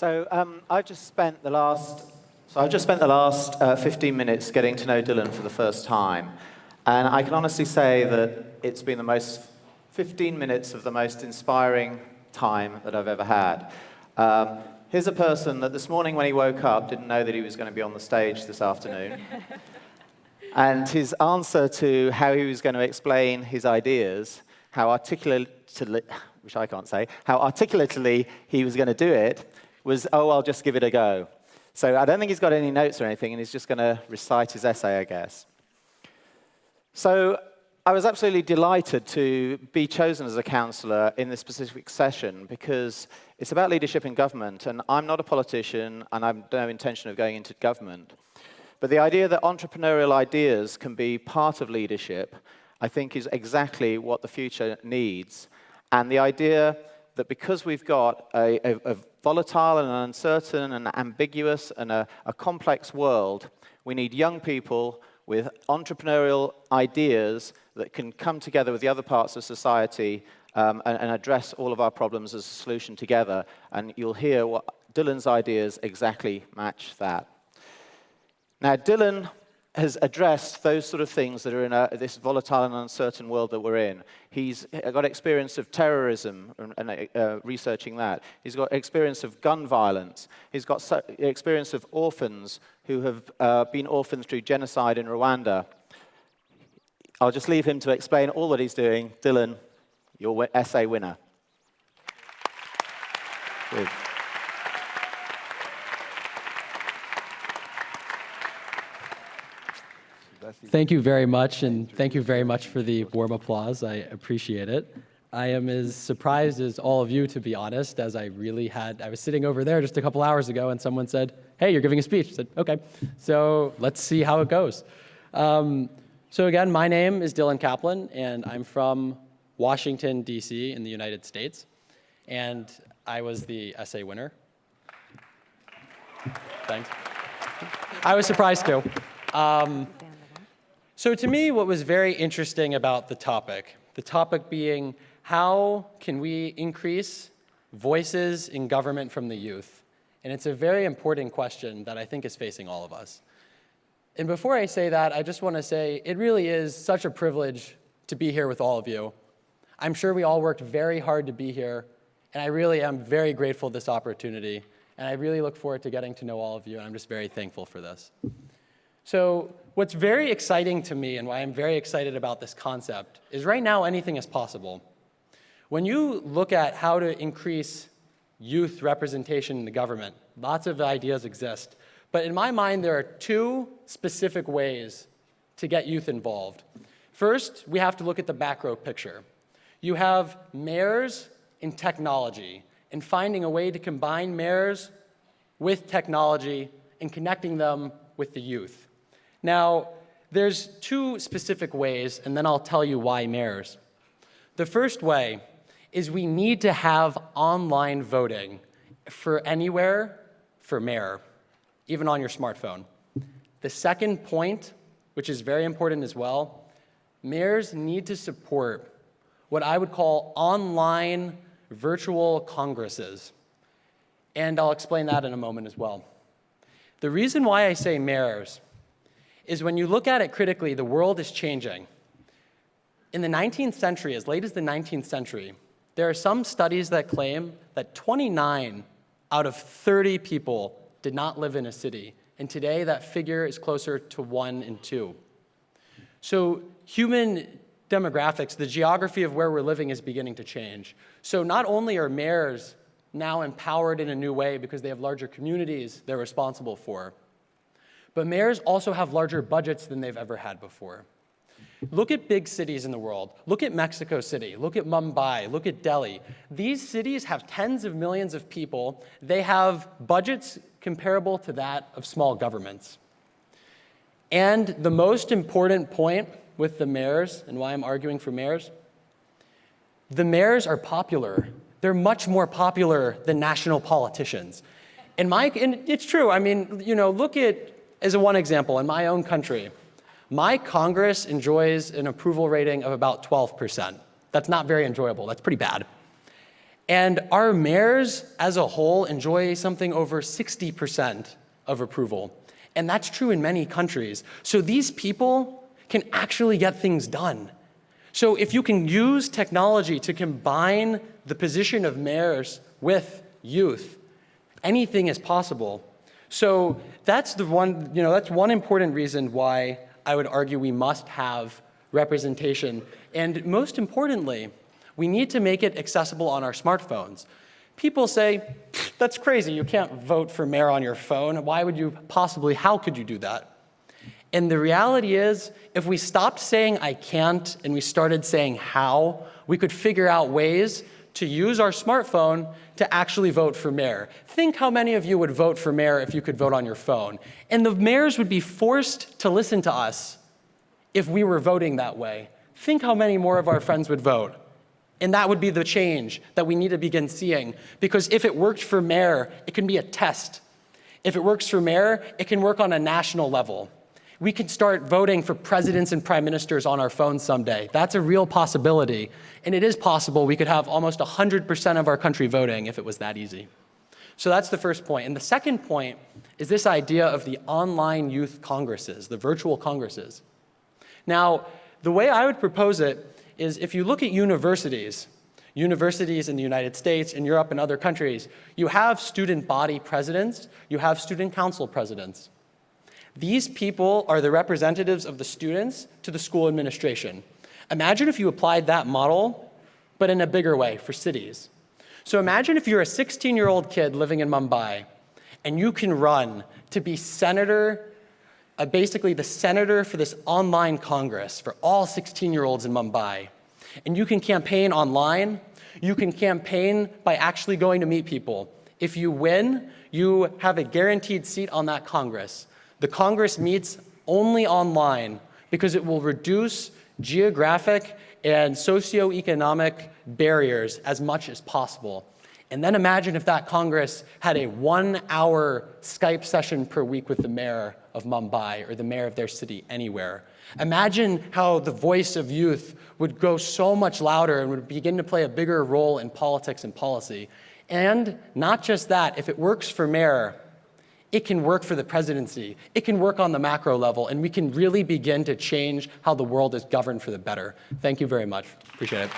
I've just spent the last 15 minutes getting to know Dylan for the first time, and I can honestly say that it's been the most 15 minutes of the most inspiring time that I've ever had. Here's a person that this morning when he woke up didn't know that he was going to be on the stage this afternoon. And his answer to how he was going to explain his ideas, how articulately he was going to do it, was, oh, I'll just give it a go. So I don't think he's got any notes or anything, and he's just going to recite his essay, I guess. So I was absolutely delighted to be chosen as a councillor in this specific session because it's about leadership in government, and I'm not a politician, and I have no intention of going into government. But the idea that entrepreneurial ideas can be part of leadership, I think, is exactly what the future needs. And the idea that because we've got a volatile and an uncertain and ambiguous and a complex world, we need young people with entrepreneurial ideas that can come together with the other parts of society and address all of our problems as a solution together. And you'll hear what Dylan's ideas exactly match that. Now, Dylan has addressed those sort of things that are in this volatile and uncertain world that we're in. He's got experience of terrorism and researching that. He's got experience of gun violence. He's got experience of orphans who have been orphaned through genocide in Rwanda. I'll just leave him to explain all that he's doing. Dylan, your essay winner. Good. Thank you very much, and thank you very much for the warm applause. I appreciate it. I am as surprised as all of you, to be honest, as I was sitting over there just a couple hours ago, and someone said, hey, you're giving a speech. I said, okay, so let's see how it goes. So again, my name is Dylan Kaplan, and I'm from Washington, D.C. in the United States, and I was the essay winner. Thanks. I was surprised, too. So to me, what was very interesting about the topic being how can we increase voices in government from the youth? And it's a very important question that I think is facing all of us. And before I say that, I just want to say it really is such a privilege to be here with all of you. I'm sure we all worked very hard to be here, and I really am very grateful for this opportunity. And I really look forward to getting to know all of you, and I'm just very thankful for this. So what's very exciting to me and why I'm very excited about this concept is right now anything is possible. When you look at how to increase youth representation in the government, lots of ideas exist. But in my mind, there are two specific ways to get youth involved. First, we have to look at the macro picture. You have mayors and technology, and finding a way to combine mayors with technology and connecting them with the youth. Now, there's two specific ways, and then I'll tell you why mayors. The first way is we need to have online voting for anywhere for mayor, even on your smartphone. The second point, which is very important as well, mayors need to support what I would call online virtual congresses. And I'll explain that in a moment as well. The reason why I say mayors is when you look at it critically, the world is changing. In the 19th century, as late as the 19th century, there are some studies that claim that 29 out of 30 people did not live in a city. And today, that figure is closer to 1 in 2. So human demographics, the geography of where we're living is beginning to change. So not only are mayors now empowered in a new way because they have larger communities they're responsible for, but mayors also have larger budgets than they've ever had before. Look at big cities in the world. Look at Mexico City. Look at Mumbai. Look at Delhi. These cities have tens of millions of people. They have budgets comparable to that of small governments. And the most important point with the mayors, and why I'm arguing for mayors, the mayors are popular. They're much more popular than national politicians. And it's true. I mean, look at, as one example, in my own country, my Congress enjoys an approval rating of about 12%. That's not very enjoyable. That's pretty bad. And our mayors as a whole enjoy something over 60% of approval. And that's true in many countries. So these people can actually get things done. So if you can use technology to combine the position of mayors with youth, anything is possible. So that's that's one important reason why I would argue we must have representation. And most importantly, we need to make it accessible on our smartphones. People say, that's crazy, you can't vote for mayor on your phone. Why would you possibly, how could you do that? And the reality is, if we stopped saying I can't and we started saying how, we could figure out ways to use our smartphone to actually vote for mayor. Think how many of you would vote for mayor if you could vote on your phone. And the mayors would be forced to listen to us if we were voting that way. Think how many more of our friends would vote. And that would be the change that we need to begin seeing. Because if it worked for mayor, it can be a test. If it works for mayor, it can work on a national level. We could start voting for presidents and prime ministers on our phones someday. That's a real possibility. And it is possible we could have almost 100% of our country voting if it was that easy. So that's the first point. And the second point is this idea of the online youth congresses, the virtual congresses. Now, the way I would propose it is if you look at universities in the United States, in Europe, and other countries, you have student body presidents, you have student council presidents. These people are the representatives of the students to the school administration. Imagine if you applied that model, but in a bigger way for cities. So imagine if you're a 16-year-old kid living in Mumbai, and you can run to be senator, basically the senator for this online Congress for all 16-year-olds in Mumbai. And you can campaign online. You can campaign by actually going to meet people. If you win, you have a guaranteed seat on that Congress. The Congress meets only online because it will reduce geographic and socioeconomic barriers as much as possible. And then imagine if that Congress had a 1-hour Skype session per week with the mayor of Mumbai or the mayor of their city anywhere. Imagine how the voice of youth would go so much louder and would begin to play a bigger role in politics and policy. And not just that, if it works for mayor, it can work for the presidency. It can work on the macro level, and we can really begin to change how the world is governed for the better. Thank you very much. Appreciate it.